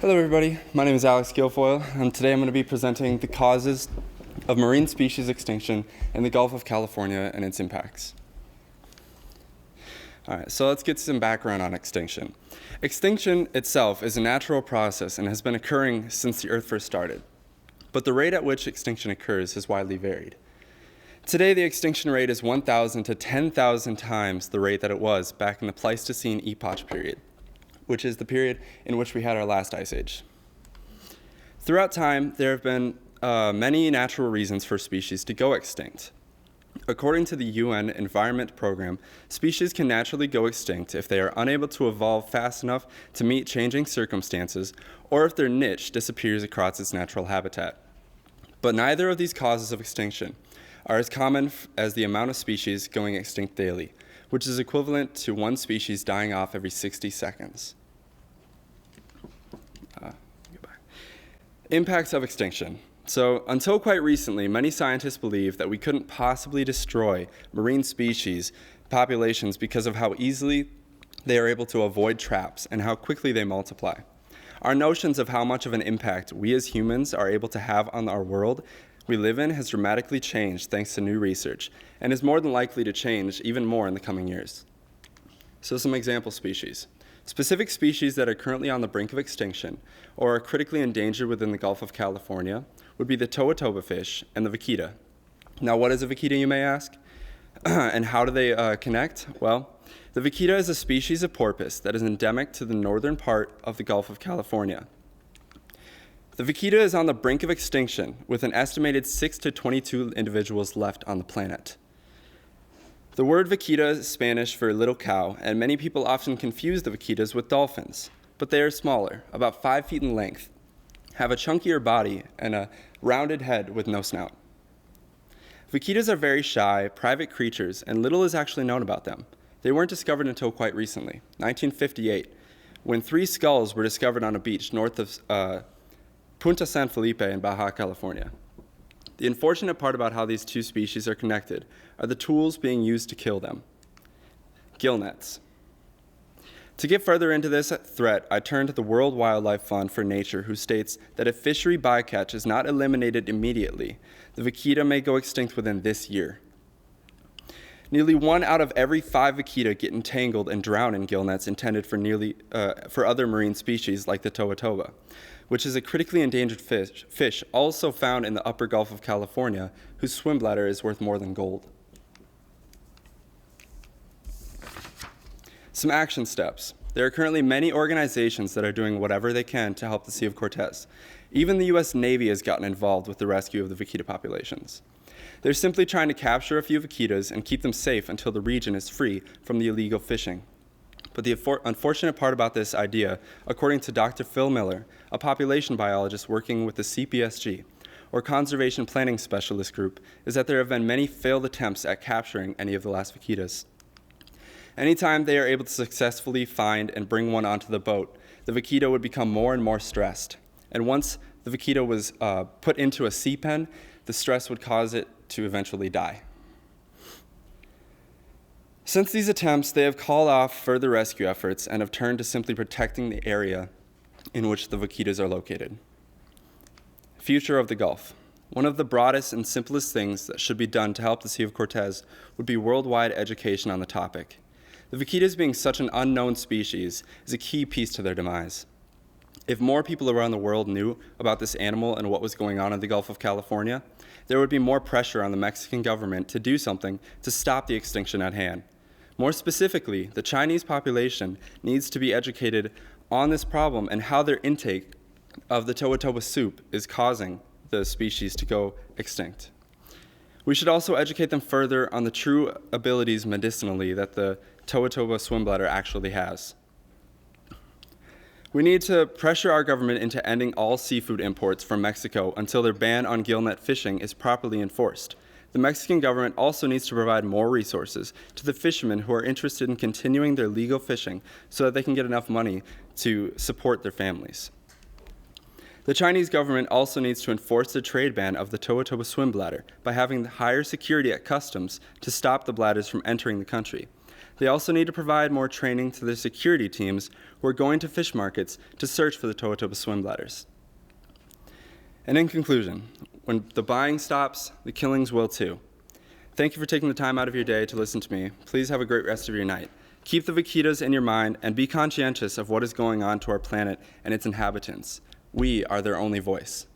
Hello everybody, my name is Alex Guilfoyle, and today I'm going to be presenting the causes of marine species extinction in the Gulf of California and its impacts. Alright, so let's get some background on extinction. Extinction itself is a natural process and has been occurring since the Earth first started, but the rate at which extinction occurs has widely varied. Today, the extinction rate is 1,000 to 10,000 times the rate that it was back in the Pleistocene epoch period, which is the period in which we had our last ice age. Throughout time, there have been many natural reasons for species to go extinct. According to the UN Environment Program, species can naturally go extinct if they are unable to evolve fast enough to meet changing circumstances, or if their niche disappears across its natural habitat. But neither of these causes of extinction are as common as the amount of species going extinct daily, which is equivalent to one species dying off every 60 seconds. Impacts of extinction. So until quite recently, many scientists believed that we couldn't possibly destroy marine species populations because of how easily they are able to avoid traps and how quickly they multiply. Our notions of how much of an impact we as humans are able to have on our world we live in has dramatically changed thanks to new research, and is more than likely to change even more in the coming years. So some example species. Specific species that are currently on the brink of extinction or are critically endangered within the Gulf of California would be the toa toba fish and the vaquita. Now, what is a vaquita, you may ask? And how do they connect? Well, the vaquita is a species of porpoise that is endemic to the northern part of the Gulf of California. The vaquita is on the brink of extinction, with an estimated 6 to 22 individuals left on the planet. The word vaquita is Spanish for little cow, and many people often confuse the vaquitas with dolphins, but they are smaller, about 5 feet in length, have a chunkier body, and a rounded head with no snout. Vaquitas are very shy, private creatures, and little is actually known about them. They weren't discovered until quite recently, 1958, when 3 skulls were discovered on a beach north of Punta San Felipe in Baja California. The unfortunate part about how these two species are connected are the tools being used to kill them. Gill nets. To get further into this threat, I turn to the World Wildlife Fund for Nature, who states that if fishery bycatch is not eliminated immediately, the vaquita may go extinct within this year. Nearly 1 out of every 5 vaquita get entangled and drown in gill nets intended for other marine species like the toa toba, which is a critically endangered fish also found in the upper Gulf of California, whose swim bladder is worth more than gold. Some action steps. There are currently many organizations that are doing whatever they can to help the Sea of Cortez. Even the US Navy has gotten involved with the rescue of the vaquita populations. They're simply trying to capture a few vaquitas and keep them safe until the region is free from the illegal fishing. But the unfortunate part about this idea, according to Dr. Phil Miller, a population biologist working with the CPSG, or Conservation Planning Specialist Group, is that there have been many failed attempts at capturing any of the last vaquitas. Anytime they are able to successfully find and bring one onto the boat, the vaquita would become more and more stressed. And once the vaquita was put into a sea pen, the stress would cause it to eventually die. Since these attempts, they have called off further rescue efforts and have turned to simply protecting the area in which the vaquitas are located. Future of the Gulf. One of the broadest and simplest things that should be done to help the Sea of Cortez would be worldwide education on the topic. The vaquitas being such an unknown species is a key piece to their demise. If more people around the world knew about this animal and what was going on in the Gulf of California, there would be more pressure on the Mexican government to do something to stop the extinction at hand. More specifically, the Chinese population needs to be educated on this problem and how their intake of the toa toba soup is causing the species to go extinct. We should also educate them further on the true abilities medicinally that the toa toba swim bladder actually has. We need to pressure our government into ending all seafood imports from Mexico until their ban on gill net fishing is properly enforced. The Mexican government also needs to provide more resources to the fishermen who are interested in continuing their legal fishing so that they can get enough money to support their families. The Chinese government also needs to enforce the trade ban of the toa toba swim bladder by having higher security at customs to stop the bladders from entering the country. They also need to provide more training to their security teams who are going to fish markets to search for the Tohotoba swim bladders. And in conclusion, when the buying stops, the killings will too. Thank you for taking the time out of your day to listen to me. Please have a great rest of your night. Keep the vaquitas in your mind and be conscientious of what is going on to our planet and its inhabitants. We are their only voice.